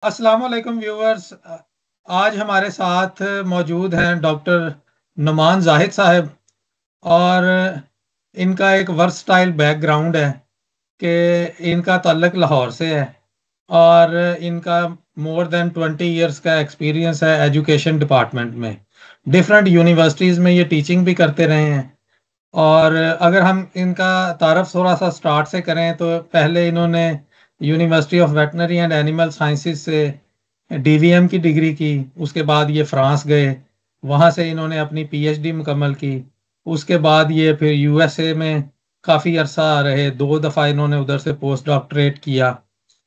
अस्सलाम वालेकुम व्यूअर्स। आज हमारे साथ मौजूद हैं डॉक्टर नुमान जाहिद साहब। और इनका एक वर्सटाइल बैकग्राउंड है कि इनका ताल्लुक लाहौर से है। और इनका मोर देन 20 इयर्स का एक्सपीरियंस है एजुकेशन डिपार्टमेंट में। डिफरेंट यूनिवर्सिटीज़ में ये टीचिंग भी करते रहे हैं। और अगर हम इनका तारफ थोड़ा सा स्टार्ट से करें तो पहले इन्होंने university of veterinary and animal sciences से डीवीएम की डिग्री की। उसके बाद ये फ्रांस गए, वहाँ से इन्होंने अपनी पीएचडी मुकम्मल की। उसके बाद ये फिर यूएसए में काफ़ी अरसा रहे, 2 दफ़ा इन्होंने उधर से पोस्ट डॉक्टरेट किया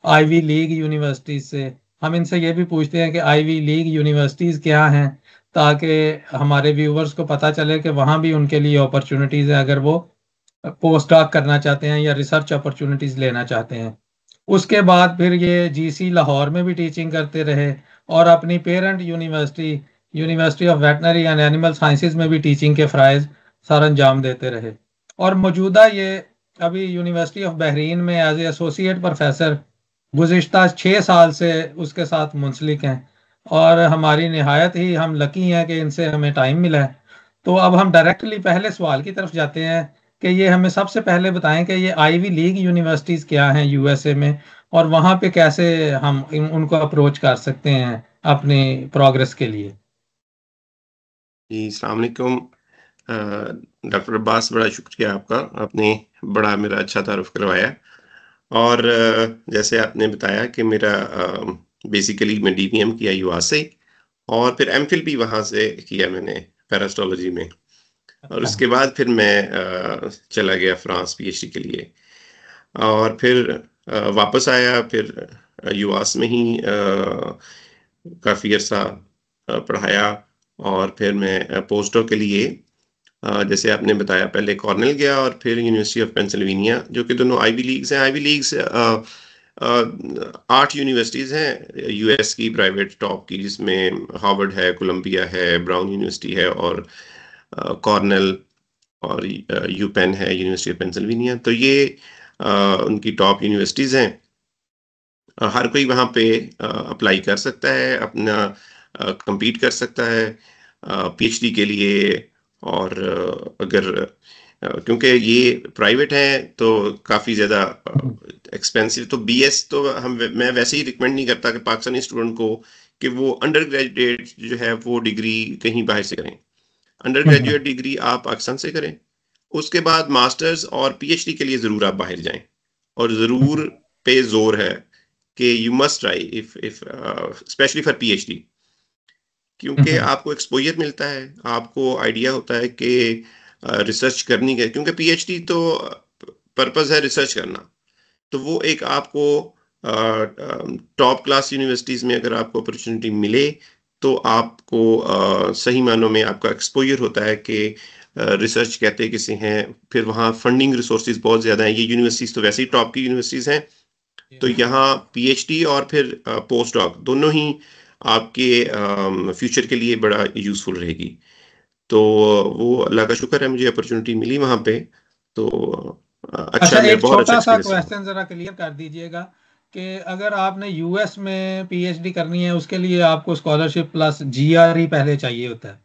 आईवी लीग यूनिवर्सिटीज़ से। हम इनसे ये भी पूछते हैं कि आईवी लीग यूनिवर्सिटीज़ क्या हैं, ताकि हमारे व्यूवर्स को पता चले कि वहाँ भी उनके लिए अपॉर्चुनिटीज़ हैं अगर वो पोस्ट डॉक करना चाहते हैं या रिसर्च अपॉर्चुनिटीज़ लेना चाहते हैं। उसके बाद फिर ये जीसी लाहौर में भी टीचिंग करते रहे और अपनी parent university university of veterinary and animal sciences में भी टीचिंग के फ़राइज़ सर अंजाम देते रहे। और मौजूदा ये अभी यूनिवर्सिटी ऑफ बहरीन में एज ए एसोसिएट प्रोफेसर गुज़िश्ता 6 साल से उसके साथ मुंसलिक हैं। और हमारी निहायत ही हम लकी हैं कि इनसे हमें टाइम मिला है। तो अब हम डायरेक्टली पहले सवाल की तरफ जाते हैं कि ये हमें सबसे पहले बताएं कि ये आईवी लीग यूनिवर्सिटीज़ क्या हैं यूएसए में, और वहाँ पे कैसे हम उनको अप्रोच कर सकते हैं अपनी प्रोग्रेस के लिए। जी, अस्सलाम वालेकुम। डॉक्टर अब्बास, बड़ा शुक्रिया आपका, आपने बड़ा मेरा अच्छा तारुफ करवाया। और जैसे आपने बताया कि मेरा बेसिकली मैं डीवीएम किया युवा से, और फिर एमफिल भी वहाँ से किया मैंने पैरास्टोलॉजी में। और अच्छा। उसके बाद फिर मैं चला गया फ्रांस पीएचडी के लिए। और फिर वापस आया, फिर यूएस में ही काफ़ी अर्सा पढ़ाया। और फिर मैं पोस्टडॉक के लिए, जैसे आपने बताया, पहले कॉर्नेल गया और फिर यूनिवर्सिटी ऑफ पेंसिल्वेनिया, जो कि दोनों आईवी लीग्स हैं। आईवी लीग्स 8 यूनिवर्सिटीज़ हैं यूएस की, प्राइवेट टॉप की, जिसमें हार्वर्ड है, कोलंबिया है, ब्राउन यूनिवर्सिटी है, और कॉर्नेल, और यूपेन है, यूनिवर्सिटी ऑफ पेंसिल्वेनिया। तो ये उनकी टॉप यूनिवर्सिटीज़ हैं। हर कोई वहाँ पे अप्लाई कर सकता है, अपना compete कर सकता है पीएचडी के लिए। और अगर क्योंकि ये प्राइवेट है तो काफ़ी ज़्यादा एक्सपेंसिव, तो बीएस तो मैं वैसे ही रिकमेंड नहीं करता कि पाकिस्तानी स्टूडेंट को कि वो अंडर ग्रेजुएट जो है वो डिग्री कहीं बाहर से करें। अंडर हम्म। ग्रेजुएट डिग्री आप पाकिस्तान से करें, उसके बाद मास्टर्स और पीएचडी के लिए ज़रूर आप बाहर जाएं। और ज़रूर पे जोर है कि you must try if specially for PhD, क्योंकि हम्म। आपको एक्सपोजर मिलता है, आपको आइडिया होता है कि रिसर्च करनी है, क्योंकि पीएचडी तो पर्पस है रिसर्च करना। तो वो एक आपको टॉप क्लास यूनिवर्सिटीज़ में अगर आपको अपॉर्चुनिटी मिले तो आपको सही मानों में आपका एक्सपोजर होता है कि रिसर्च कहते किसे हैं। फिर वहाँ फंडिंग रिसोर्सेज बहुत ज़्यादा हैं। ये यूनिवर्सिटीज़ तो वैसे ही टॉप की यूनिवर्सिटीज़ हैं, तो यहाँ पीएचडी और फिर पोस्ट डॉक दोनों ही आपके फ्यूचर के लिए बड़ा यूज़फुल रहेगी। तो वो अल्लाह का शुक्र है, मुझे अपॉर्चुनिटी मिली वहाँ पे। तो अच्छा, अच्छा, मेरा एक बहुत अच्छा छोटा सा एक्सपीरियंस रहा। क्वेश्चन जरा क्लियर कर दीजिएगा कि अगर आपने यूएस में पीएचडी करनी है उसके लिए आपको स्कॉलरशिप प्लस जीआरई पहले चाहिए होता है।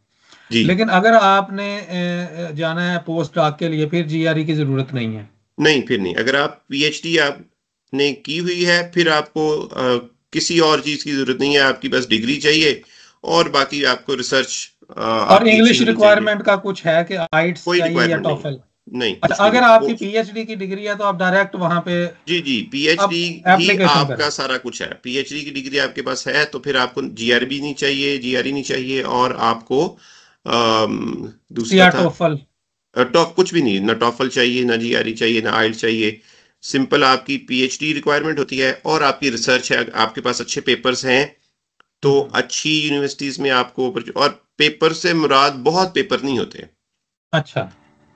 जी, लेकिन अगर आपने जाना है पोस्ट डॉक के लिए फिर जीआरई की जरूरत नहीं है। नहीं, फिर नहीं। अगर आप पीएचडी आपने की हुई है, फिर आपको किसी और चीज़ की ज़रूरत नहीं है, आपकी बस डिग्री चाहिए, और बाकी आपको रिसर्च और आपकी अच्छी इंग्लिश होनी चाहिए। रिक्वायरमेंट का कुछ है कि आइट्स कोई चाहिए या रिक्वायरमेंट नहीं है। टॉफल? नहीं, अच्छा, कुछ भी अगर नहीं वो। आपकी पीएचडी की डिग्री है तो आप डायरेक्ट वहां पे जी, जी, पीएचडी अब ही एप्लीकेशन करें। आपका सारा कुछ है। पीएचडी की डिग्री आपके पास है तो फिर आपको जीआरबी नहीं चाहिए, जीआरई नहीं चाहिए, और आपको दूसरा या था टोफल? टॉप, कुछ भी नहीं, ना टॉफल चाहिए, ना जीआरई चाहिए, ना आइल चाहिए। सिंपल आपकी पीएचडी रिक्वायरमेंट होती है, और आपकी रिसर्च है, आपके पास अच्छे पेपर्स हैं तो अच्छी यूनिवर्सिटीज में आपको और पेपर से मुराद बहुत पेपर नहीं होते, अच्छा।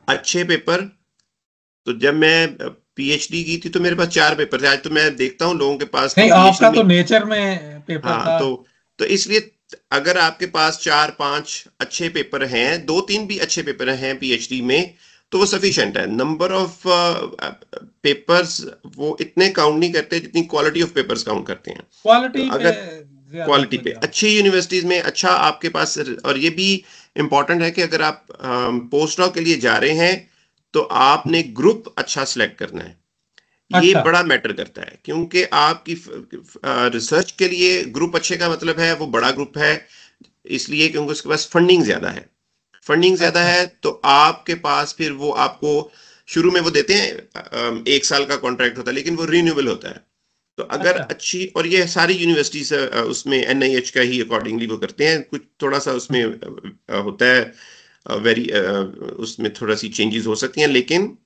अच्छे पेपर। तो जब मैं पीएचडी की थी तो मेरे पास 4 पेपर थे। आज तो मैं देखता हूँ लोगों के पास कि नहीं, पीएचडी आपका में। तो नेचर में पेपर हाँ, था। तो इसलिए अगर आपके पास 4-5 अच्छे पेपर हैं, 2-3 भी अच्छे पेपर हैं पीएचडी में, तो वो सफिशिएंट है। नंबर ऑफ पेपर्स वो इतने काउंट नहीं करते जितनी क्वालिटी ऑफ पेपर्स काउंट करते हैं। तो क्वालिटी पे अगर ज्यादा क्वालिटी पे तवज्जो। अच्छी यूनिवर्सिटीज में अच्छा आपके पास, और ये भी इंपॉर्टेंट है कि अगर आप पोस्ट डॉक के लिए जा रहे हैं तो आपने ग्रुप अच्छा सिलेक्ट करना है। ये अच्छा। बड़ा मैटर करता है, क्योंकि आपकी रिसर्च के लिए ग्रुप अच्छे का मतलब है वो बड़ा ग्रुप है, इसलिए क्योंकि उसके पास फंडिंग ज्यादा है। फंडिंग ज्यादा अच्छा। है तो आपके पास फिर वो आपको शुरू में वो देते हैं, 1 साल का कॉन्ट्रैक्ट होता है लेकिन वो रिन्यूएबल होता है। तो अगर अच्छा। अच्छी, और ये सारी यूनिवर्सिटीज उसमें एनआईएच का ही अकॉर्डिंगली वो करते हैं, कुछ थोड़ा सा उसमें होता है वेरी, उसमें थोड़ा सी चेंजेस हो सकती हैं, लेकिन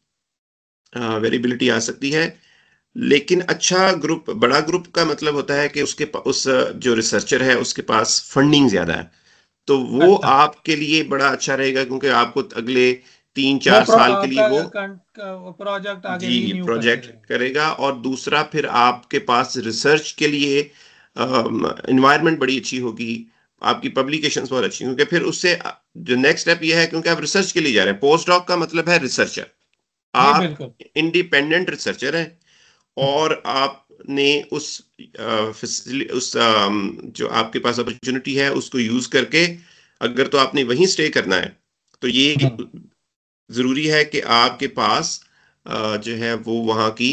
वेरिएबिलिटी आ सकती है। लेकिन अच्छा ग्रुप, बड़ा ग्रुप का मतलब होता है कि उस जो रिसर्चर है उसके पास फंडिंग ज्यादा है, तो वो अच्छा। आपके लिए बड़ा अच्छा रहेगा, क्योंकि आपको अगले तीन वो चार साल के लिए वो आपका प्रोजेक्ट आगे जी रीन्यू करते प्रोजेक्ट रहेंगे। करेगा। और दूसरा फिर आपके पास रिसर्च के लिए इन्वायरमेंट बड़ी अच्छी होगी, आपकी पब्लिकेशंस बहुत अच्छी, क्योंकि फिर उससे जो नेक्स्ट स्टेप ये है, क्योंकि आप रिसर्च के लिए जा रहे हैं, पोस्ट डॉक का मतलब है रिसर्चर, जी आप बिल्कुल। इंडिपेंडेंट रिसर्चर हैं, और आपने जो आपके पास अपॉर्चुनिटी है उसको यूज करके, अगर तो आपने वहीं स्टे करना है तो ये हम्म। जरूरी है कि आपके पास जो है वो वहाँ की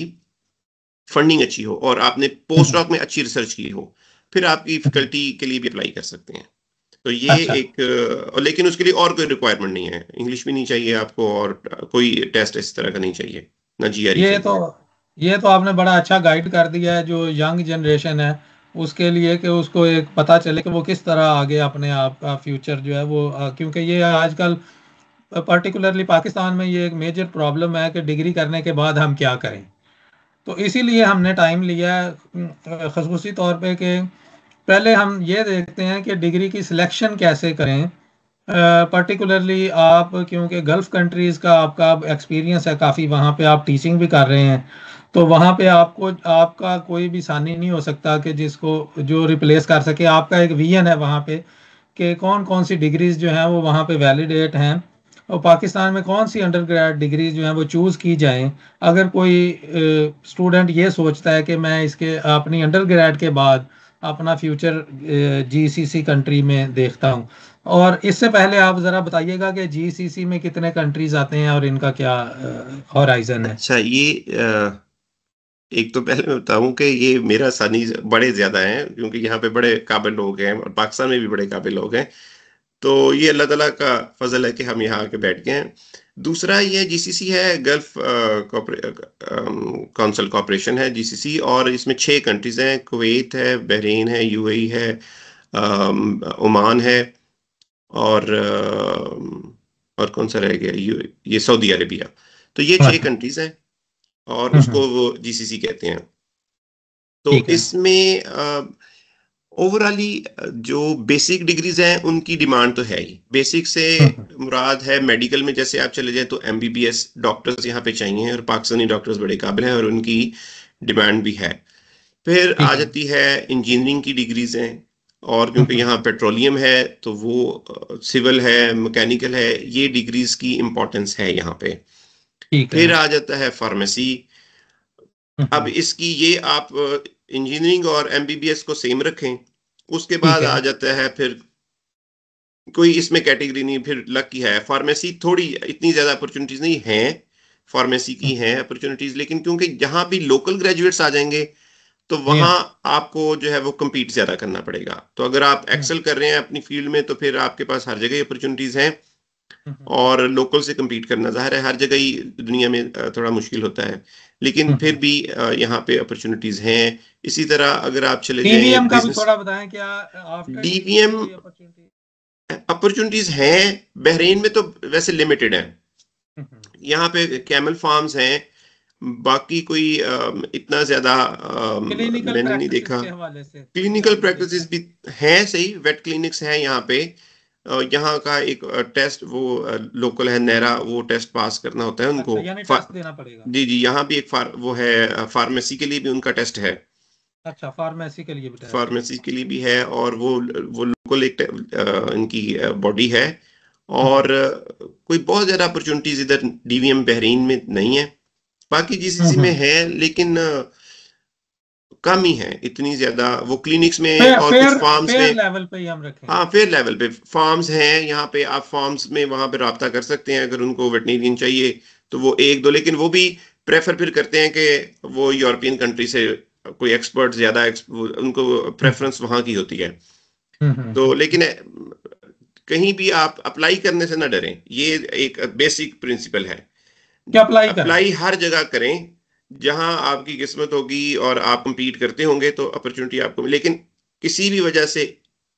फंडिंग अच्छी हो और आपने पोस्ट हम्म। डॉक में अच्छी रिसर्च की हो, फिर आपकी हम्म। फैकल्टी के लिए भी अप्लाई कर सकते हैं। तो ये अच्छा। एक और लेकिन उसके लिए और कोई रिक्वायरमेंट नहीं है, इंग्लिश भी नहीं चाहिए आपको, और कोई टेस्ट इस तरह का नहीं चाहिए, ना जीआरई ये तो चाहिए। ये तो आपने बड़ा अच्छा गाइड कर दिया है जो यंग जनरेशन है उसके लिए, कि उसको एक पता चले कि वो किस तरह आगे अपने आप का फ्यूचर जो है वो क्योंकि ये आजकल पर्टिकुलरली पाकिस्तान में ये एक मेजर प्रॉब्लम है कि डिग्री करने के बाद हम क्या करें। तो इसीलिए हमने टाइम लिया है खसूसी तौर पे कि पहले हम ये देखते हैं कि डिग्री की सिलेक्शन कैसे करें। पर्टिकुलरली आप क्योंकि गल्फ़ कंट्रीज़ का आपका एक्सपीरियंस है काफ़ी, वहाँ पे आप टीचिंग भी कर रहे हैं, तो वहाँ पे आपको आपका कोई भी सानी नहीं हो सकता कि जिसको जो रिप्लेस कर सके। आपका एक विजन है वहाँ पे कि कौन कौन सी डिग्रीज जो हैं वो वहाँ पे वैलिडेट हैं, और पाकिस्तान में कौन सी अंडर ग्रेड डिग्रीज जो हैं वो चूज़ की जाएं। अगर कोई स्टूडेंट ये सोचता है कि मैं इसके अपनी अंडर ग्रेड के बाद अपना फ्यूचर जीसीसी कंट्री में देखता हूँ। और इससे पहले आप ज़रा बताइएगा कि जीसीसी में कितने कंट्रीज आते हैं और इनका क्या हॉराइजन है। अच्छा, ये एक तो पहले मैं बताऊं कि ये मेरा सानी बड़े ज्यादा हैं, क्योंकि यहाँ पे बड़े काबिल लोग हैं और पाकिस्तान में भी बड़े काबिल लोग हैं। तो ये अल्लाह ताला का फजल है कि हम यहाँ आके बैठ गए हैं। दूसरा ये जीसीसी है, गल्फ काउंसिल कॉरपोरेशन है जीसीसी, और इसमें 6 कंट्रीज हैं, कुवैत है, बहरीन है, यूएई है, ओमान है, और और कौन सा रह गया, ये सऊदी अरेबिया। तो ये 6 कंट्रीज हैं और हम्म। उसको वो जीसीसी कहते हैं। तो ठीक है। इसमें ओवरऑली जो बेसिक डिग्रीज हैं उनकी डिमांड तो है ही। बेसिक से हम्म। मुराद है मेडिकल में जैसे आप चले जाएं तो एमबीबीएस डॉक्टर्स यहाँ पे चाहिए, और पाकिस्तानी डॉक्टर्स बड़े काबिल हैं और उनकी डिमांड भी है। फिर आ ठीक है। जाती है इंजीनियरिंग की डिग्रीज हैं, और क्योंकि हम्म। यहाँ पेट्रोलियम है तो वो सिविल है, मैकेनिकल है, ये डिग्रीज की इम्पोर्टेंस है यहाँ पे। ठीक है। फिर आ जाता है फार्मेसी। अब हम्म। इसकी ये आप इंजीनियरिंग और एमबीबीएस को सेम रखें, उसके ठीक बाद है। आ जाता है फिर कोई इसमें कैटेगरी नहीं, फिर लक की है। फार्मेसी थोड़ी इतनी ज्यादा अपॉर्चुनिटीज नहीं है, फार्मेसी की हैं अपॉर्चुनिटीज, लेकिन क्योंकि जहां भी लोकल ग्रेजुएट्स आ जाएंगे तो जी वहां हाँ। आपको जो है वो compete ज्यादा करना पड़ेगा। तो अगर आप हम्म। एक्सेल कर रहे हैं अपनी फील्ड में तो फिर आपके पास हर जगह अपॉर्चुनिटीज हैं, हम्म। और लोकल से compete करना जाहिर है हर जगह ही दुनिया में थोड़ा मुश्किल होता है, लेकिन फिर हम्म। भी यहाँ पे अपॉर्चुनिटीज हैं। इसी तरह अगर आप चले डीवीएम जाएं का भी बिजनेस, थोड़ा बताएं, क्या आफ्टर डीवीएम डीवीएम कोई अपॉर्चुनिटी। अपॉर्चुनिटीज हैं, बहरीन में तो वैसे लिमिटेड है। यहाँ पे कैमल फार्म्स हैं, बाकी कोई इतना ज्यादा क्लिनिकल मैंने नहीं प्रैक्टिसेस देखा। के हवाले से क्या क्लिनिकल कुछ देखा प्रैक्टिसेस है। भी हैं, सही, वेट क्लिनिक्स हैं यहाँ पे। यहाँ का एक टेस्ट वो लोकल है नैरा, वो टेस्ट पास करना होता है अच्छा, उनको। यानी टेस्ट देना पड़ेगा। जी जी, यहाँ भी एक वो है, फार्मेसी के लिए भी उनका टेस्ट है, अच्छा, फार्मेसी के लिए भी टेस्ट है। फार्मेसी के लिए भी है, और वो लोकल एक इनकी बॉडी है, और कोई बहुत ज्यादा अपॉर्चुनिटीज इधर डीवीएम बहरीन में नहीं है। बाकी जीसीसी में है, लेकिन कम ही है, इतनी ज्यादा वो क्लिनिक्स में फेयर और कुछ फेयर फार्म्स फेयर में। लेवल पे ही हम रखें। हाँ, फेयर लेवल पे फार्म्स हैं यहाँ पे, आप फार्म्स में वहां पे राब्ता कर सकते हैं अगर उनको वेटनेरियन चाहिए तो वो एक दो, लेकिन वो भी प्रेफर फिर करते हैं कि वो यूरोपियन कंट्री से कोई एक्सपर्ट ज्यादा उनको हम्म प्रेफरेंस वहां की होती है। हम्म तो हम्म, लेकिन कहीं भी आप अप्लाई करने से ना डरें, ये एक बेसिक प्रिंसिपल है। क्या अप्लाई करें? अप्लाई हर जगह करें जहां आपकी किस्मत होगी और आप compete करते होंगे तो अपॉर्चुनिटी आपको लेकिन किसी भी वजह से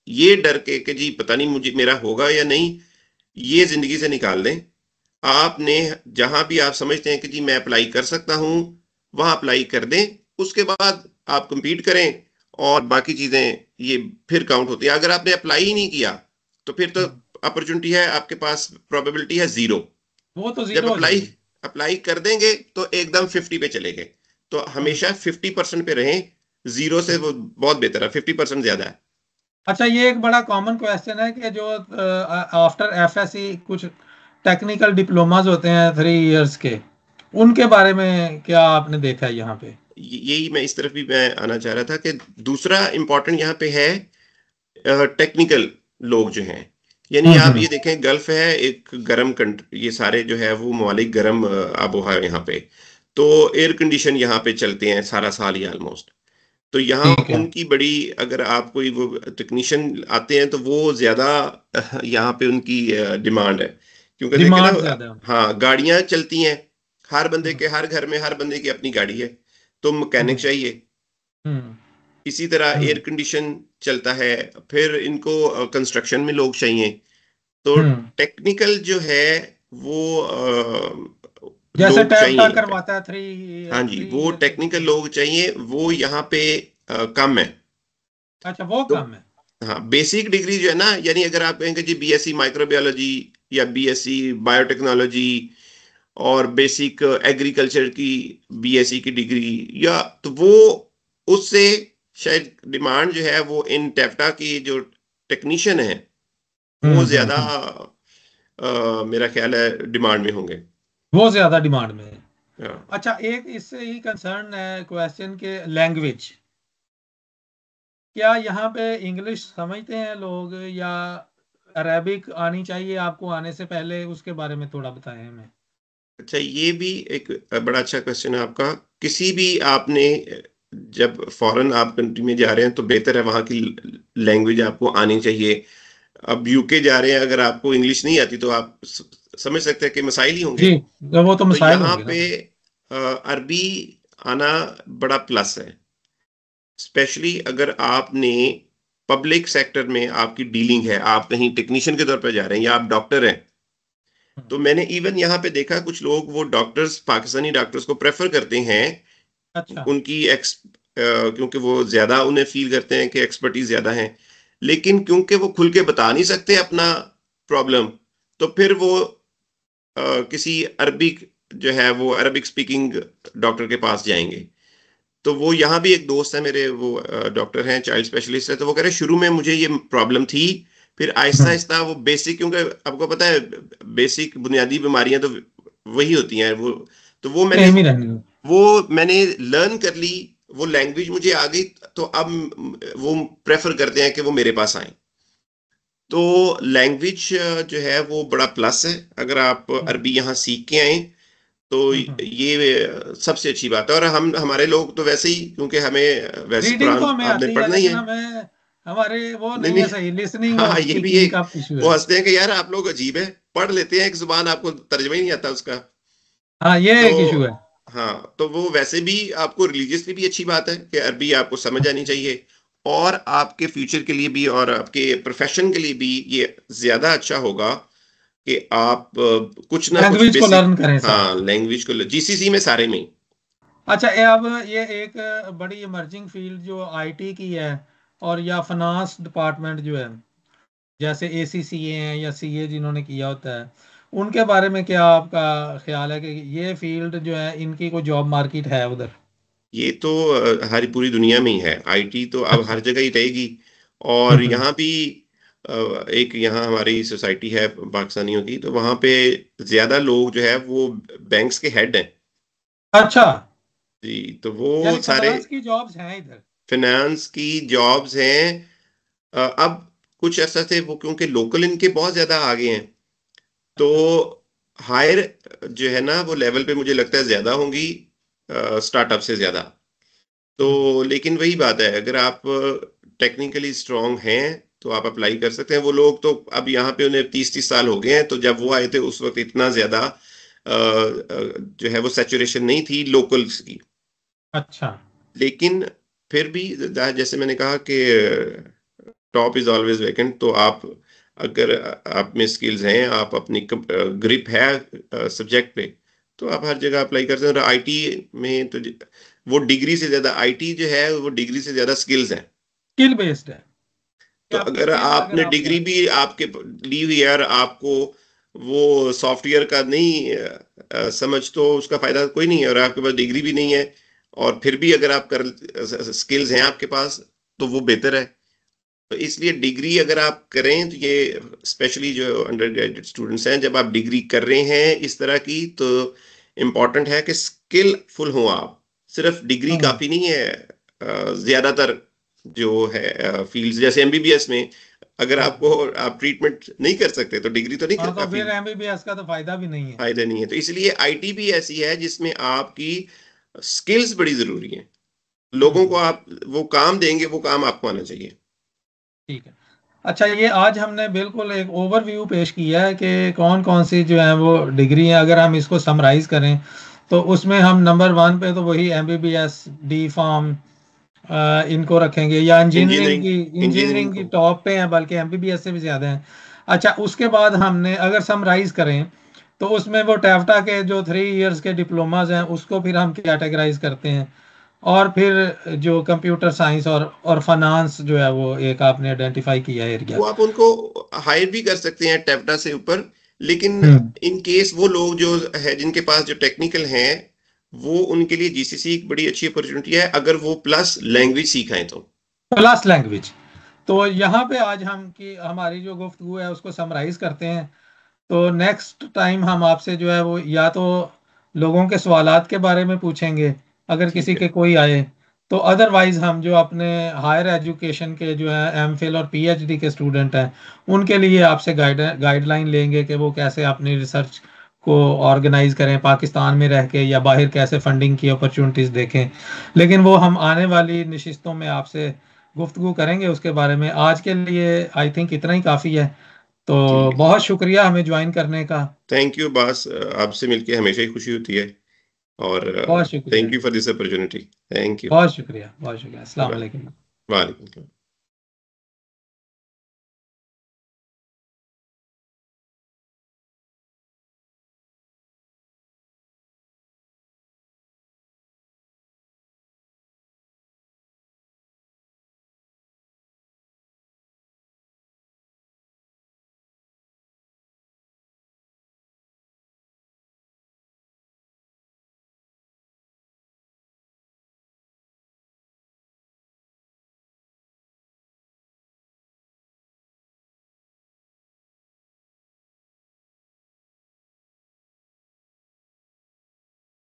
ये डर के कि जी पता नहीं मुझे मेरा होगा या नहीं, ये जिंदगी से निकाल दें। आपने जहां भी आप समझते हैं कि जी मैं अप्लाई कर सकता हूं, वहां अप्लाई कर दें। उसके बाद आप compete करें और बाकी चीजें ये फिर काउंट होती है। अगर आपने अप्लाई ही नहीं किया तो फिर तो हम्म, अपॉर्चुनिटी है आपके पास, प्रोबेबिलिटी है जीरो। वो तो जब जीरो हो अप्लाई जाएगी। अप्लाई कर देंगे तो एकदम 50 पे चले गए। तो हम्म हमेशा 50% पे रहें, जीरो से हम्म। वो बहुत बेहतर है, 50% ज्यादा है। अच्छा, ये एक बड़ा कॉमन क्वेश्चन है कि जो आफ्टर एफएससी कुछ टेक्निकल डिप्लोमास होते हैं 3 इयर्स के, उनके बारे में क्या आपने देखा है यहाँ पे? यही मैं इस तरफ भी मैं आना चाह रहा था कि दूसरा इंपॉर्टेंट यहाँ पे है टेक्निकल लोग जो हैं। यानी आप हम्म। ये देखें, गल्फ है एक गर्म कंट्री, ये सारे जो है वो ममालिक गर्म आबोहवा है यहाँ पे। तो एयर कंडीशन यहाँ पे चलते हैं सारा साल ही ऑलमोस्ट। तो यहाँ ठीक है। उनकी बड़ी, अगर आप कोई वो टेक्नीशियन आते हैं तो वो ज्यादा यहाँ पे उनकी डिमांड है। क्योंकि देखे ना, डिमांड ज्यादा है। हाँ गाड़ियां चलती हैं, हर बंदे हम्म के हर घर में हर बंदे की अपनी गाड़ी है, तो मैकेनिक हम्म चाहिए। हम्म इसी तरह एयर हम्म कंडीशन चलता है, फिर इनको कंस्ट्रक्शन में लोग चाहिए। तो हम्म। टेक्निकल जो है वो जैसे लोग टैप्टा चाहिए यहाँ पे। करवाता है थ्री हाँ जी, थ्री वो ईयर के टेक्निकल लिए। लोग चाहिए, वो यहाँ पे कम है। अच्छा, वो तो कम है। हाँ, बेसिक डिग्री जो है ना, यानी अगर आप कहेंगे जी बीएससी माइक्रोबायोलॉजी या बीएससी बायोटेक्नोलॉजी और बेसिक एग्रीकल्चर की बीएससी की डिग्री, या तो वो उससे शायद डिमांड जो है वो इन टेफ्टा की जो टेक्नीशियन है वो ज्यादा हम्म। मेरा ख्याल है डिमांड में होंगे। वो ज्यादा डिमांड में है। हाँ। अच्छा, एक इससे ही कंसर्न है क्वेश्चन के लैंग्वेज। क्या यहाँ पे इंग्लिश समझते हैं लोग, या अरेबिक आनी चाहिए आपको आने से पहले? उसके बारे में थोड़ा बताएं हमें। अच्छा, ये भी एक बड़ा अच्छा क्वेश्चन है आपका। किसी भी आपने जब फॉरेन आप कंट्री में जा रहे हैं तो बेहतर है वहाँ की लैंग्वेज आपको आनी चाहिए। अब यूके जा रहे हैं, अगर आपको इंग्लिश नहीं आती तो आप समझ सकते हैं कि मसाइल ही होंगे। जी, तो वो तो तो मिसाइल यहाँ होंगे ना। पे अरबी आना बड़ा प्लस है, स्पेशली अगर आपने पब्लिक सेक्टर में आपकी डीलिंग है, आप कहीं टेक्नीशियन के तौर पर जा रहे हैं या आप डॉक्टर हैं। तो मैंने इवन यहाँ पे देखा कुछ लोग वो डॉक्टर्स, पाकिस्तानी डॉक्टर्स को प्रेफर करते हैं अच्छा। उनकी क्योंकि वो ज्यादा उन्हें फील करते हैं कि एक्सपर्टीज ज्यादा है। लेकिन क्योंकि वो खुल के बता नहीं सकते अपना प्रॉब्लम, तो फिर वो किसी अरबिक जो है वो अरबिक स्पीकिंग डॉक्टर के पास जाएंगे। तो वो यहाँ भी एक दोस्त है मेरे, वो डॉक्टर हैं, चाइल्ड स्पेशलिस्ट है, तो वो कह रहे शुरू में मुझे ये प्रॉब्लम थी, फिर आहिस्ता हम्म। आहिस्ता वो बेसिक, क्योंकि आपको पता है बेसिक बुनियादी बीमारियां तो वही होती हैं वो, तो सेम ही रहेंगे। वो मैंने लर्न कर ली, वो लैंग्वेज मुझे आ गई। तो अब वो प्रेफर करते हैं कि वो मेरे पास आए। तो लैंग्वेज जो है वो बड़ा प्लस है, अगर आप हम्म अरबी यहाँ सीख के आए तो हम्म। ये सबसे अच्छी बात है। और हम हमारे लोग तो वैसे ही, क्योंकि हमें वैसे रीडिंग तो कुरान हमें आपने आती है, पढ़ना ही लेकिन है। हमें हमारे वो नहीं नहीं नहीं, है सही, लिसनिंग हाँ और हाँ, ये भी स्पीकिंग एक, का इशू वो है। हंसते हैं कि यार आप लोग अजीब है, पढ़ लेते हैं एक जुबान, आपको तर्जमा ही नहीं आता उसका। हाँ, ये तो एक इशू है। हाँ, तो वो वैसे भी आपको रिलीजियसली भी अच्छी बात है कि अरबी आपको समझ आनी चाहिए, और आपके फ्यूचर के लिए भी और आपके प्रोफेशन के लिए भी ये ज्यादा अच्छा होगा कि आप कुछ ना कुछ लैंग्वेज को बेसिक, लर्न करें हाँ साथ। लैंग्वेज को जीसीसी में सारे में। अच्छा, ये अब ये एक बड़ी इमर्जिंग फील्ड जो आईटी की है, और या फाइनेंस डिपार्टमेंट जो है, जैसे एसीसीए हैं या सीए जिन्होंने किया होता है, उनके बारे में क्या आपका ख्याल है कि ये फील्ड जो है इनकी कोई जॉब मार्केट है उधर? ये तो हर पूरी दुनिया में ही है, आईटी तो अब अच्छा। हर जगह ही रहेगी। और यहाँ भी एक यहाँ हमारी सोसाइटी है पाकिस्तानियों की, तो वहाँ पे ज्यादा लोग जो है वो बैंक्स के हेड हैं। अच्छा, जी, तो वो यानी सारे फाइनेंस की जॉब्स हैं इधर। फाइनेंस की जॉब्स हैं। अब कुछ ऐसा थे वो, क्योंकि लोकल इनके बहुत ज्यादा आगे हैं, तो अच्छा। हायर जो है ना वो लेवल पे मुझे लगता है ज्यादा होंगी स्टार्टअप से ज्यादा। हम्म। तो लेकिन वही बात है, अगर आप टेक्निकली स्ट्रांग हैं तो आप अप्लाई कर सकते हैं। वो लोग तो अब यहाँ पे उन्हें 30-30 साल हो गए हैं, तो जब वो आए थे उस वक्त इतना ज्यादा जो है वो सैचुरेशन नहीं थी लोकल्स की। अच्छा। लेकिन फिर भी जैसे मैंने कहा कि टॉप इज ऑलवेज वैकेंट, तो आप अगर आप में स्किल्स हैं, आप अपनी ग्रिप है सब्जेक्ट पे, तो आप हर जगह अप्लाई कर सकते हैं। और आईटी में तो वो डिग्री से ज्यादा, आईटी जो है वो डिग्री से ज्यादा स्किल्स हैं। स्किल बेस्ड है कि तो आपकी अगर स्किल्स अगर आपने आपके डिग्री हैं। भी आपके ली हुई है और आपको वो सॉफ्टवेयर का नहीं समझ, तो उसका फायदा कोई नहीं है। और आपके पास डिग्री भी नहीं है और फिर भी अगर आप कर स्किल्स हैं आपके पास, तो वो बेहतर है। तो इसलिए डिग्री अगर आप करें, तो ये स्पेशली जो अंडर ग्रेजुएट स्टूडेंट्स हैं, जब आप डिग्री कर रहे हैं इस तरह की, तो इम्पॉर्टेंट है कि स्किलफुल हो आप। सिर्फ डिग्री हम्म। काफी नहीं है। ज्यादातर जो है फील्ड्स जैसे एमबीबीएस में, अगर आपको हम्म। आप ट्रीटमेंट नहीं कर सकते तो डिग्री तो नहीं हाँ, तो काफी, फिर एमबीबीएस का तो फायदा भी नहीं है। फायदा नहीं है। तो इसलिए आईटी भी ऐसी है जिसमें आपकी स्किल्स बड़ी जरूरी है। लोगों को हम्म। आप वो काम देंगे, वो काम आपको आना चाहिए। ठीक है। अच्छा, ये आज हमने बिल्कुल एक ओवरव्यू पेश किया है कि कौन कौन सी जो है वो डिग्री है। अगर हम इसको समराइज करें तो उसमें हम नंबर वन पे तो वही एमबीबीएस, डी फार्म, इनको रखेंगे, या इंजीनियरिंग इंजीनियरिंग, की। इंजीनियरिंग इंजीनियरिंग की को टॉप पे है, बल्कि एमबीबीएस से भी ज़्यादा है। अच्छा, उसके बाद हमने अगर समराइज करें तो उसमें वो टैफ्टा के जो 3 इयर्स के डिप्लोमाज हैं उसको फिर हम कैटेगराइज करते हैं। और फिर जो कंप्यूटर साइंस और फाइनेंस जो है वो एक आपने आइडेंटिफाई किया है एरिया। वो आप उनको हायर भी कर सकते हैं टेप्टा से ऊपर। लेकिन हम्म। इन केस वो लोग जो है जिनके पास जो टेक्निकल हैं, वो उनके लिए जीसीसी एक बड़ी अच्छी अपॉर्चुनिटी है, अगर वो प्लस लैंग्वेज सीखाएं तो। Plus language. तो यहाँ पे आज हम की हमारी जो गुफ्तगू है उसको समराइज करते हैं। तो नेक्स्ट टाइम हम आपसे जो है वो या तो लोगों के सवालात के बारे में पूछेंगे अगर ठीक किसी है। के कोई आए, तो अदरवाइज हम जो अपने हायर एजुकेशन के जो है एमफिल और पीएचडी के स्टूडेंट हैं उनके लिए आपसे गाइडलाइन लेंगे कि वो कैसे अपनी रिसर्च को ऑर्गेनाइज करें पाकिस्तान में रह के, या बाहर कैसे फंडिंग की अपॉर्चुनिटीज देखें। लेकिन वो हम आने वाली नशिस्तों में आपसे गुफ्तगू करेंगे उसके बारे में। आज के लिए आई थिंक इतना ही काफ़ी है। तो ठीक है। बहुत शुक्रिया हमें ज्वाइन करने का। थैंक यू बास, आपसे मिलके हमेशा ही खुशी होती है। और बहुत शुक्रिया। Thank you for this opportunity. Thank you. बहुत शुक्रिया। बहुत शुक्रिया। अस्सलाम बाय। वालेकुम। वालेकुम।